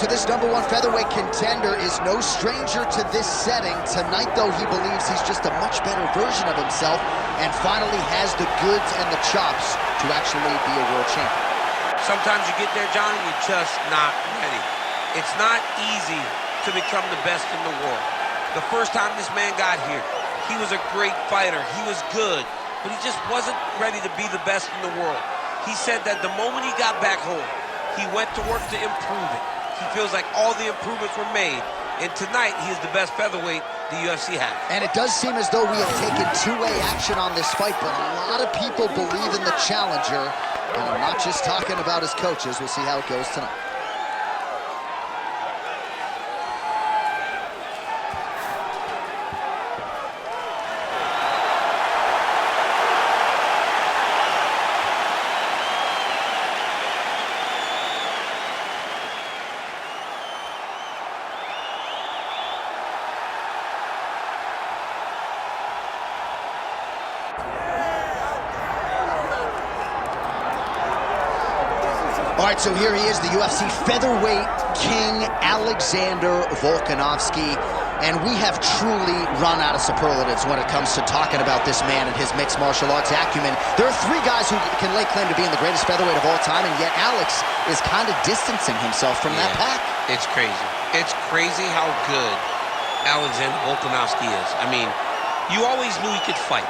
to this #1 featherweight contender is no stranger to this setting. Tonight, though, he believes he's just a much better version of himself and finally has the goods and the chops to actually be a world champion. Sometimes you get there, Johnny, you're just not ready. It's not easy to become the best in the world. The first time this man got here, he was a great fighter. He was good, but he just wasn't ready to be the best in the world. He said that the moment he got back home, he went to work to improve it. He feels like all the improvements were made, and tonight he is the best featherweight the UFC has. And it does seem as though we have taken two-way action on this fight, but a lot of people believe in the challenger, and I'm not just talking about his coaches. We'll see how it goes tonight. All right, so here he is, the UFC featherweight king, Alexander Volkanovski. And we have truly run out of superlatives when it comes to talking about this man and his mixed martial arts acumen. There are three guys who can lay claim to being the greatest featherweight of all time, and yet Alex is kind of distancing himself from that pack. It's crazy. It's crazy how good Alexander Volkanovski is. I mean, you always knew he could fight.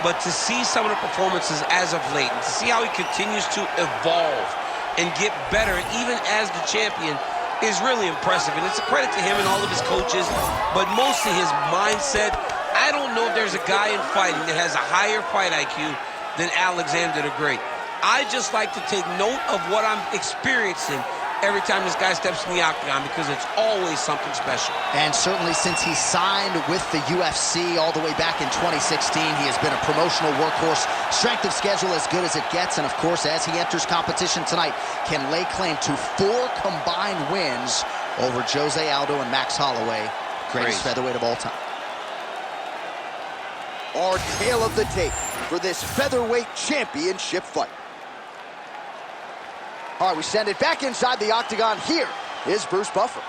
But to see some of the performances as of late, and to see how he continues to evolve and get better, even as the champion, is really impressive. And it's a credit to him and all of his coaches, but mostly his mindset. I don't know if there's a guy in fighting that has a higher fight IQ than Alexander the Great. I just like to take note of what I'm experiencing every time this guy steps in the octagon, because it's always something special. And certainly since he signed with the UFC all the way back in 2016, he has been a promotional workhorse, strength of schedule as good as it gets, and of course, as he enters competition tonight, can lay claim to 4 combined wins over Jose Aldo and Max Holloway, greatest featherweight of all time. Our tale of the tape for this featherweight championship fight. All right, we send it back inside the octagon. Here is Bruce Buffer.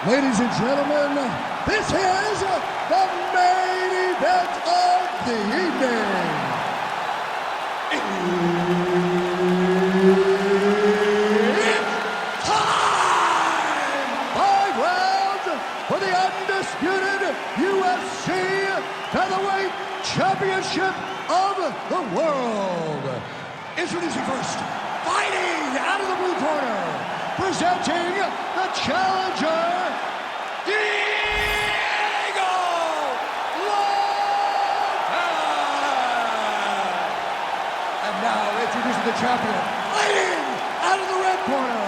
Ladies and gentlemen, this is the main event of the evening. It's time! 5 rounds for the undisputed UFC Featherweight Championship of the World. Introducing first, fighting out of the blue corner, presenting the challenger, Diego Lopes! And now introducing the champion, fighting out of the red corner,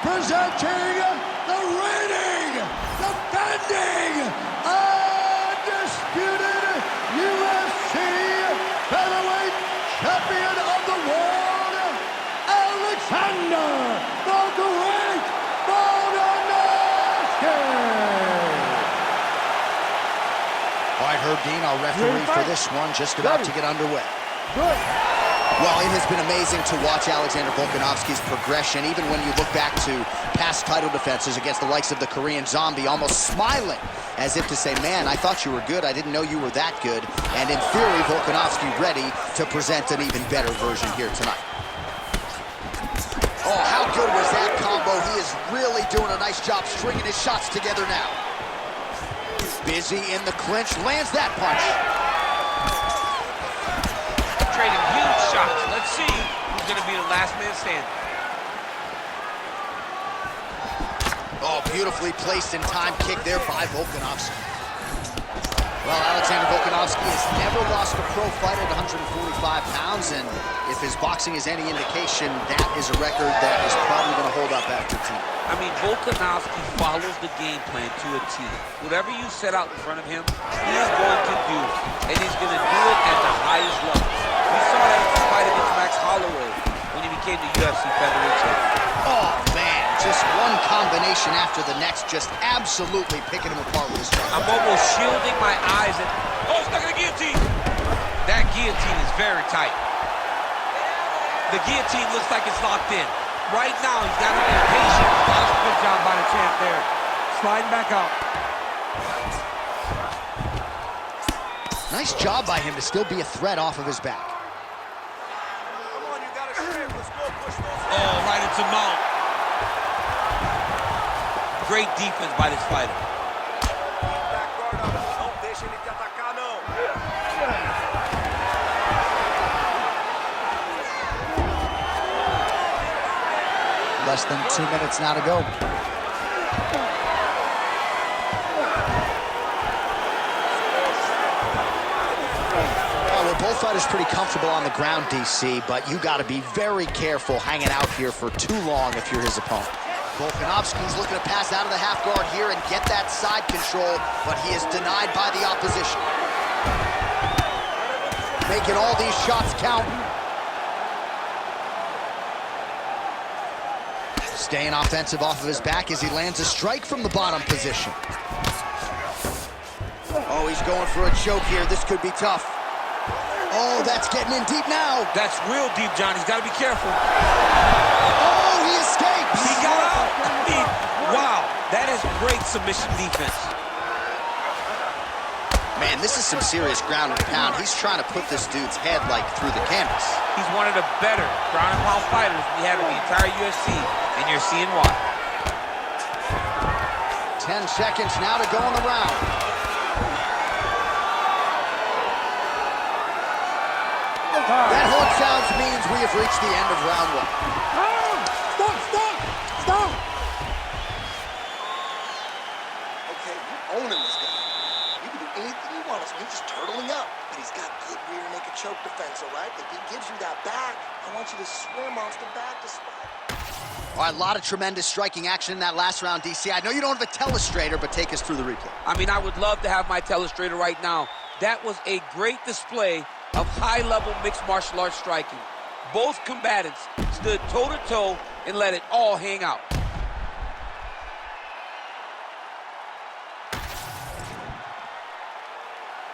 presenting the reigning, defending, undisputed UFC Featherweight Champion of the World, Alexander the Great Volkanovski. All right, Herb Dean, our referee for this one, just about to get underway. Good. Well, it has been amazing to watch Alexander Volkanovski's progression, even when you look back to past title defenses against the likes of the Korean Zombie, almost smiling as if to say, man, I thought you were good. I didn't know you were that good. And in theory, Volkanovski ready to present an even better version here tonight. Oh, how good was that combo? He is really doing a nice job stringing his shots together now. Busy in the clinch, lands that punch. Trading huge shots. Let's see who's going to be the last man standing. Oh, beautifully placed in time kick there by Volkanovski. Well, Alexander Volkanovski has never lost a pro fight at 145 pounds, and if his boxing is any indication, that is a record that is probably going to hold up after tonight. I mean, Volkanovski follows the game plan to a T. Whatever you set out in front of him, he is going to do it, and he's going to do it at the highest level. We saw that in the fight against Max Holloway when he became the UFC featherweight champion. Oh, man, just one combination after the next, just absolutely picking him apart with his strike. I'm almost shielding my eyes. Oh, stuck in the guillotine. That guillotine is very tight. The guillotine looks like it's locked in. Right now, he's got to be patient. Good job by the champ there. Sliding back out. Nice job by him to still be a threat off of his back. Come on, you got a strength. Let's go push those. Oh, right into mount. Great defense by this fighter. Back guard up. Não deixa ele te atacar, não. Less than 2 minutes now to go. Well, both fighters pretty comfortable on the ground, DC, but you got to be very careful hanging out here for too long if you're his opponent. Volkanovski's looking to pass out of the half guard here and get that side control, but he is denied by the opposition. Making all these shots count. Staying offensive off of his back as he lands a strike from the bottom position. Oh, he's going for a choke here. This could be tough. Oh, that's getting in deep now. That's real deep, John. He's got to be careful. Oh, he escapes. He got out. I mean, wow. That is great submission defense. Man, this is some serious ground and pound. He's trying to put this dude's head, like, through the canvas. He's one of the better ground and pound fighters we have in the entire UFC, and you're seeing why. 10 seconds now to go in the round. That horn sounds means we have reached the end of round one. Stop! Okay, you're owning this guy. You can do anything you want. He's just turtling up. But he's got good rear naked choke defense, all right? If he gives you that back, I want you to swim off the back to spot. All right, a lot of tremendous striking action in that last round, DC. I know you don't have a telestrator, but take us through the replay. I mean, I would love to have my telestrator right now. That was a great display of high-level mixed martial arts striking. Both combatants stood toe-to-toe and let it all hang out.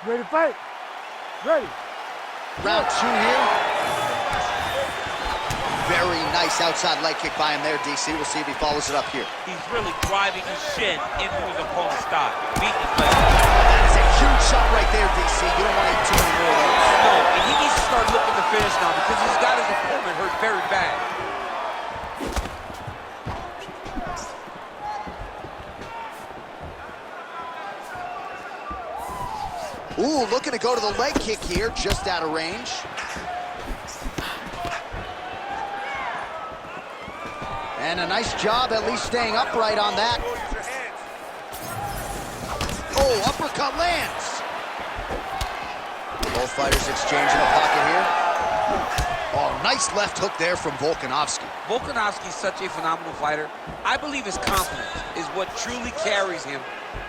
Ready to fight? Ready. Round two here. Very nice outside leg kick by him there, DC. We'll see if he follows it up here. He's really driving his shin into his opponent's thigh. Beating his leg. That is a huge shot right there, DC. You don't want to eat too many more of those. No, and he needs to start looking to finish now because he's got his opponent hurt very bad. Ooh, looking to go to the leg kick here, just out of range. And a nice job at least staying upright on that. Oh, uppercut lands. Both fighters exchanging the pocket here. Oh, nice left hook there from Volkanovski. Volkanovski is such a phenomenal fighter. I believe his confidence is what truly carries him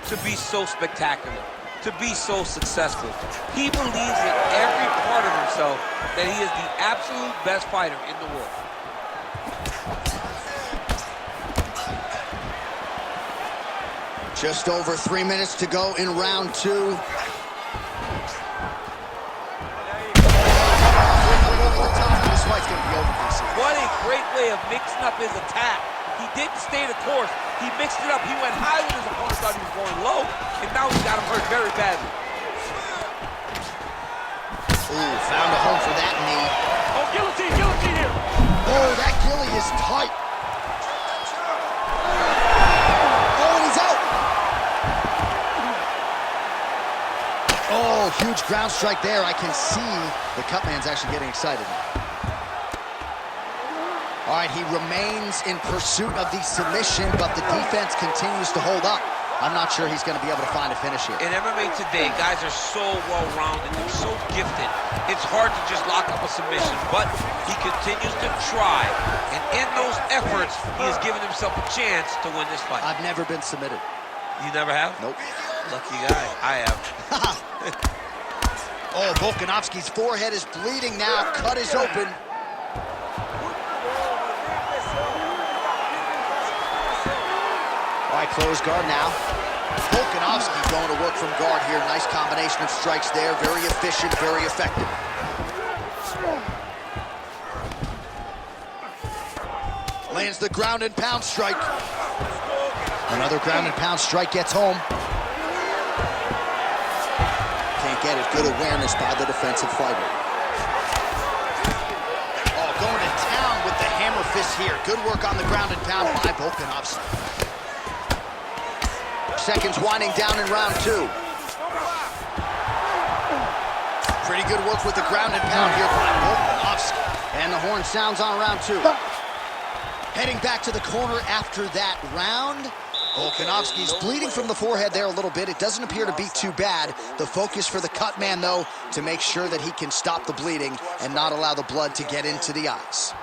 to be so spectacular, to be so successful. He believes in every part of himself that he is the absolute best fighter in the world. Just over 3 minutes to go in round two. Over the top. This fight's gonna be over, DC. What a great way of mixing up his attack. He didn't stay the course. He mixed it up. He went high when his opponent thought he was going low, and now he's got him hurt very badly. Ooh, found a home for that knee. Oh, guillotine here. Oh, that ghillie is tight. Oh, and he's out. Oh, huge ground strike there. I can see the cut man's actually getting excited now. All right, he remains in pursuit of the submission, but the defense continues to hold up. I'm not sure he's going to be able to find a finish here. In MMA today, guys are so well-rounded. They're so gifted. It's hard to just lock up a submission, but he continues to try. And in those efforts, he has given himself a chance to win this fight. I've never been submitted. You never have? Nope. Lucky guy. I have. Oh, Volkanovski's forehead is bleeding now. Cut is open. All right, close guard now. Volkanovski going to work from guard here. Nice combination of strikes there. Very efficient, very effective. Lands the ground and pound strike. Another ground and pound strike gets home. Can't get it. Good awareness by the defensive fighter. Oh, going to town with the hammer fist here. Good work on the ground and pound by Volkanovski. Seconds winding down in round 2. Pretty good work with the ground and pound here by Volkanovski. And the horn sounds on round 2. Heading back to the corner after that round. Volkanovski's bleeding from the forehead there a little bit. It doesn't appear to be too bad. The focus for the cut man, though, to make sure that he can stop the bleeding and not allow the blood to get into the eyes.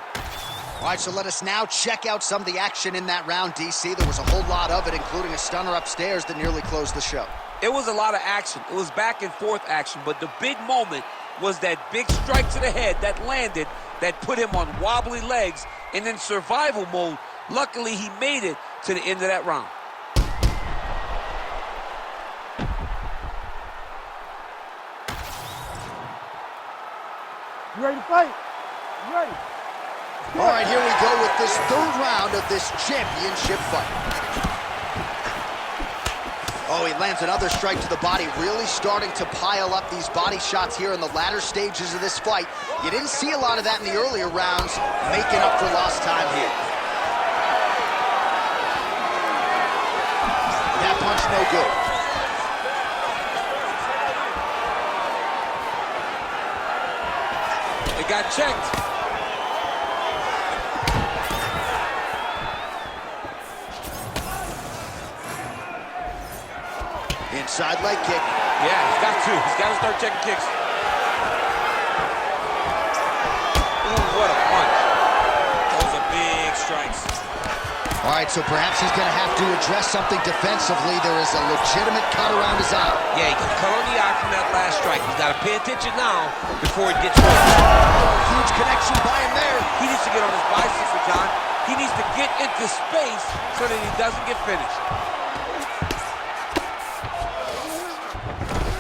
All right, so let us now check out some of the action in that round, DC. There was a whole lot of it, including a stunner upstairs that nearly closed the show. It was a lot of action. It was back and forth action, but the big moment was that big strike to the head that landed, that put him on wobbly legs and in survival mode. Luckily, he made it to the end of that round. You ready to fight? You ready? All right, here we go with this third round of this championship fight. Oh, he lands another strike to the body, really starting to pile up these body shots here in the latter stages of this fight. You didn't see a lot of that in the earlier rounds, making up for lost time here. That punch no good. It got checked. Inside leg kick. Yeah, he's got to. He's got to start checking kicks. Ooh, what a punch. Those are big strikes. All right, so perhaps he's going to have to address something defensively. There is a legitimate cut around his eye. Yeah, he got cut on the eye from that last strike. He's got to pay attention now before it gets hurt. Huge connection by him there. He needs to get on his bicycle, John. He needs to get into space so that he doesn't get finished.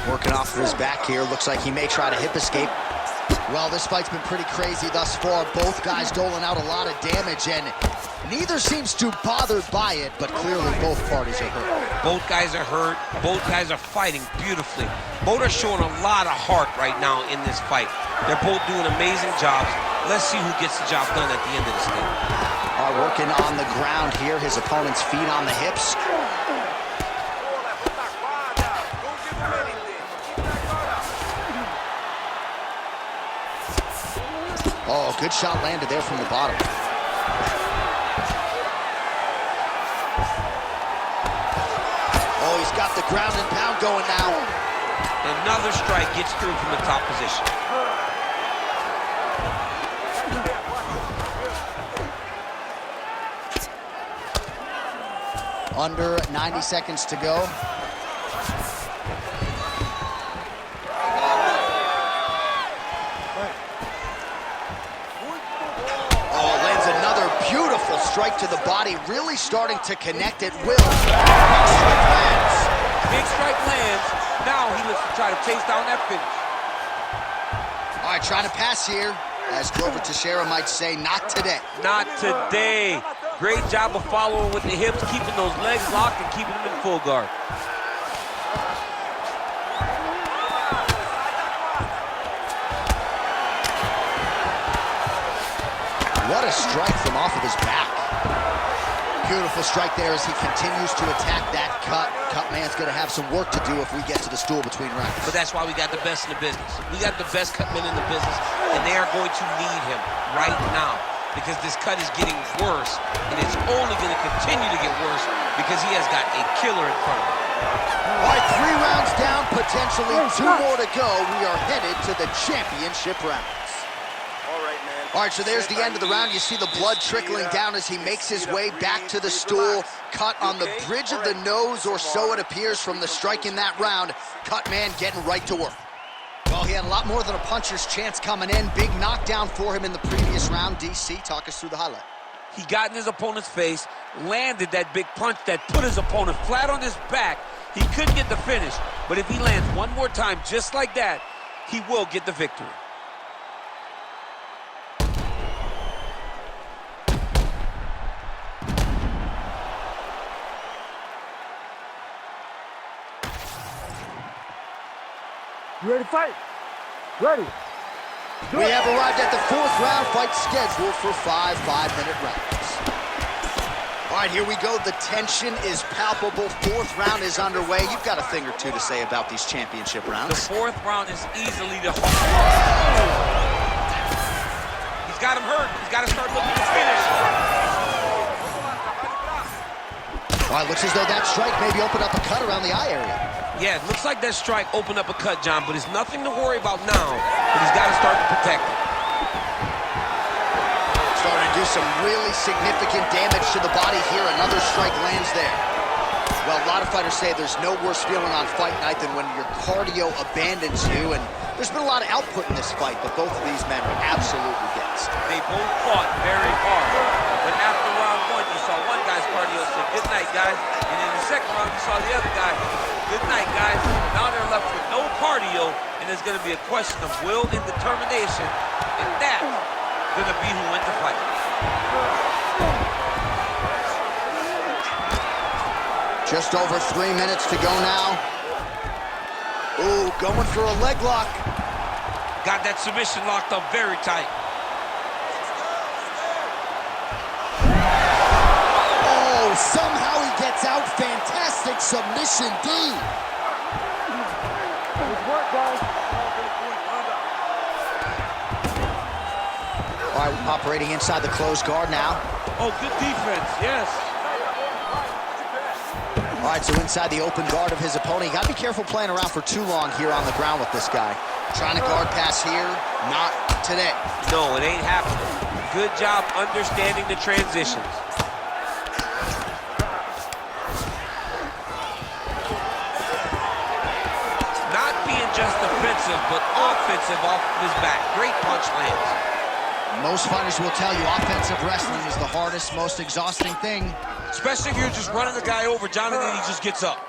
Working off of his back here. Looks like he may try to hip escape. Well, this fight's been pretty crazy thus far. Both guys doling out a lot of damage, and neither seems too bothered by it, but clearly both parties are hurt. Both guys are hurt. Both guys are fighting beautifully. Both are showing a lot of heart right now in this fight. They're both doing amazing jobs. Let's see who gets the job done at the end of this thing. Working on the ground here. His opponent's feet on the hips. Oh, good shot landed there from the bottom. Oh, he's got the ground and pound going now. Another strike gets through from the top position. Under 90 seconds to go. Beautiful strike to the body, really starting to connect at will. Big strike lands. Big strike lands. Now he looks to try to chase down that finish. All right, trying to pass here. As Glover Teixeira might say, not today. Not today. Great job of following with the hips, keeping those legs locked and keeping them in full guard. What a strike from off of his back. Beautiful strike there as he continues to attack that cut. Cut man's going to have some work to do if we get to the stool between rounds. But that's why we got the best in the business. We got the best cut men in the business, and they are going to need him right now because this cut is getting worse, and it's only going to continue to get worse because he has got a killer in front of him. All right, 3 rounds down, potentially 2 more to go. We are headed to the championship rounds. All right, so there's the end of the round. You see the blood trickling down as he makes his way back to the stool. Cut on the bridge of the nose, or so it appears from the strike in that round. Cut man getting right to work. Well, he had a lot more than a puncher's chance coming in. Big knockdown for him in the previous round. DC, talk us through the highlight. He got in his opponent's face, landed that big punch that put his opponent flat on his back. He couldn't get the finish, but if he lands one more time just like that, he will get the victory. You ready to fight? Ready. We have arrived at the 4th round, fight scheduled for 5 5-minute rounds. All right, here we go. The tension is palpable. 4th round is underway. You've got a thing or two to say about these championship rounds. The 4th round is easily the hardest. He's got him hurt. He's got to start looking to finish. All right, looks as though that strike maybe opened up a cut around the eye area. Yeah, it looks like that strike opened up a cut, John, but it's nothing to worry about now, but he's got to start to protect it. Starting to do some really significant damage to the body here. Another strike lands there. Well, a lot of fighters say there's no worse feeling on fight night than when your cardio abandons you, and there's been a lot of output in this fight, but both of these men are absolutely gassed. They both fought very hard, but after round 1, you saw one guy's cardio say, "Good night, guys," and in the second round, you saw the other guy, "Good night, guys." Now they're left with no cardio, and it's going to be a question of will and determination, and that's going to be who wins the fight. Just over 3 minutes to go now. Ooh, going for a leg lock. Got that submission locked up very tight. Oh, somehow he gets out. Fantastic submission, D. Good work, guys. All right, operating inside the closed guard now. Oh, good defense, yes. All right, so inside the open guard of his opponent. You got to be careful playing around for too long here on the ground with this guy. Trying to guard pass here, not today. No, it ain't happening. Good job understanding the transitions. Not being just defensive, but offensive off of his back. Great punch lands. Most fighters will tell you offensive wrestling is the hardest, most exhausting thing. Especially if you're just running the guy over, John, and then he just gets up.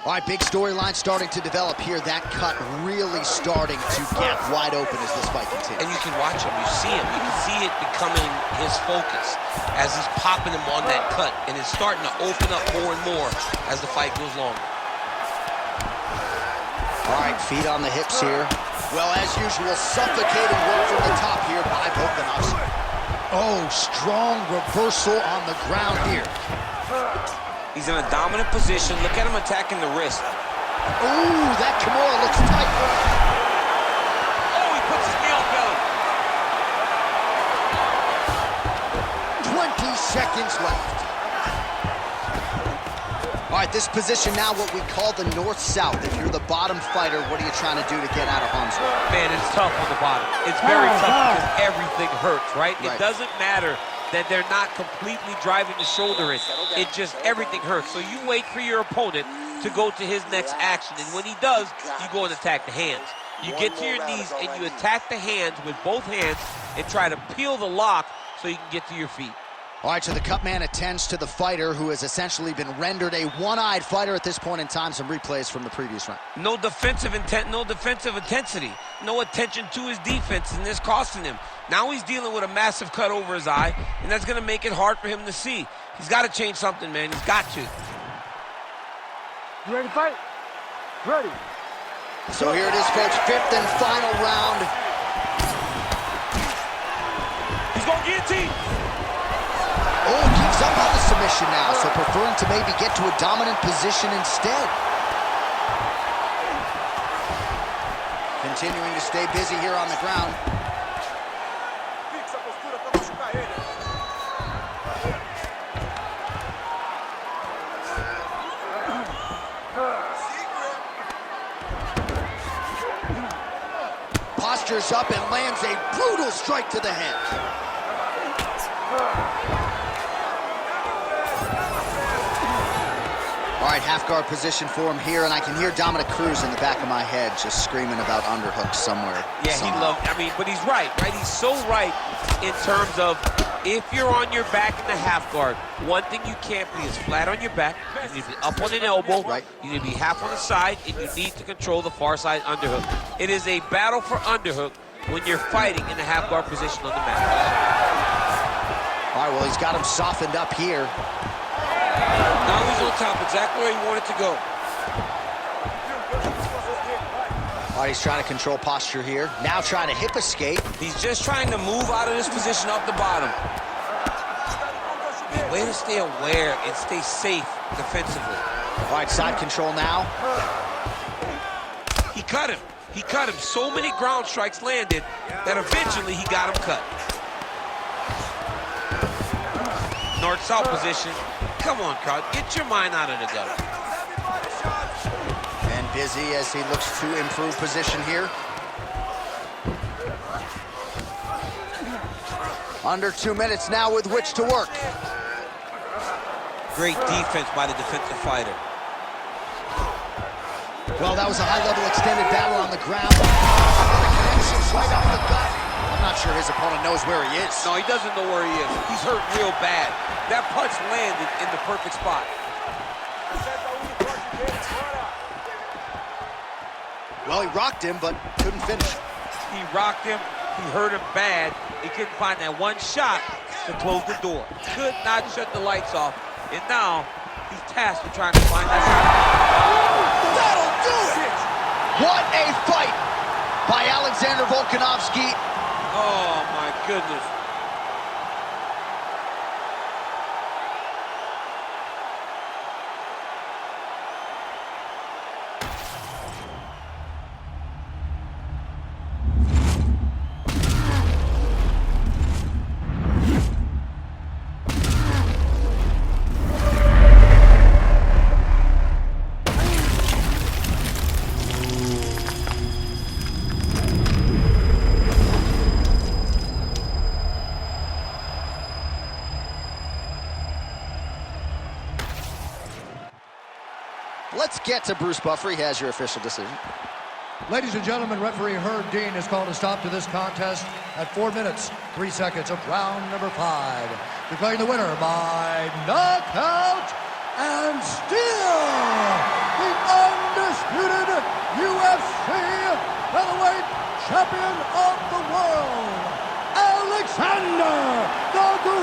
All right, big storyline starting to develop here. That cut really starting to get wide open as this fight continues. And you can watch him, you see him. You can see it becoming his focus as he's popping him on that cut. And it's starting to open up more and more as the fight goes longer. All right, feet on the hips here. Well, as usual, suffocating work from the top here by Volkanovski. Oh, strong reversal on the ground here. He's in a dominant position. Look at him attacking the wrist. Ooh, that Kimura looks tight. Oh, he puts his knee on belly. 20 seconds left. All right, this position now what we call the north-south. If you're the bottom fighter, what are you trying to do to get out of harm's way? Man, it's tough on the bottom. It's very tough because everything hurts, right? It doesn't matter that they're not completely driving the shoulder in. It just, everything hurts. So you wait for your opponent to go to his next action. And when he does, you go and attack the hands. You get to your knees and you attack the hands with both hands and try to peel the lock so you can get to your feet. All right, so the cut man attends to the fighter who has essentially been rendered a one-eyed fighter at this point in time. Some replays from the previous round. No defensive intent, no defensive intensity, no attention to his defense, and this costing him. Now he's dealing with a massive cut over his eye, and that's going to make it hard for him to see. He's got to change something, man. He's got to. You ready to fight? Ready. So here it is, folks, 5th and final round. He's going to guillotine. Oh, gives up on the submission now, so preferring to maybe get to a dominant position instead. Continuing to stay busy here on the ground. Postures up and lands a brutal strike to the head. All right, half guard position for him here, and I can hear Dominic Cruz in the back of my head just screaming about underhooks somewhere. Yeah, he loved, but he's right? He's so right in terms of if you're on your back in the half guard, one thing you can't be is flat on your back. You need to be up on an elbow. Right. You need to be half on the side, and you need to control the far side underhook. It is a battle for underhook when you're fighting in the half guard position on the mat. All right, well, he's got him softened up here. Now he's on top, exactly where he wanted to go. All All right, he's trying to control posture here. Now trying to hip escape. He's just trying to move out of this position up the bottom. Way to stay aware and stay safe defensively. All right, side control now. He cut him. He cut him. So many ground strikes landed that eventually he got him cut. North-south position. Come on, crowd. Get your mind out of the gutter. And busy as he looks to improve position here. Under 2 minutes now with which to work. Great defense by the defensive fighter. Well, that was a high-level extended battle on the ground. Connections right up the gut. I'm not sure his opponent knows where he is. No, he doesn't know where he is. He's hurt real bad. That punch landed in the perfect spot. Well, he rocked him, but couldn't finish. He rocked him. He hurt him bad. He couldn't find that one shot to close the door. Could not shut the lights off. And now he's tasked with trying to find that shot. That'll do it! What a fight by Alexander Volkanovski. Oh, my goodness. Let's get to Bruce Buffer. He has your official decision. Ladies and gentlemen, referee Herb Dean has called a stop to this contest at 4 minutes, 3 seconds of round number 5. Declaring the winner by knockout and still the undisputed UFC featherweight champion of the world, Alexander the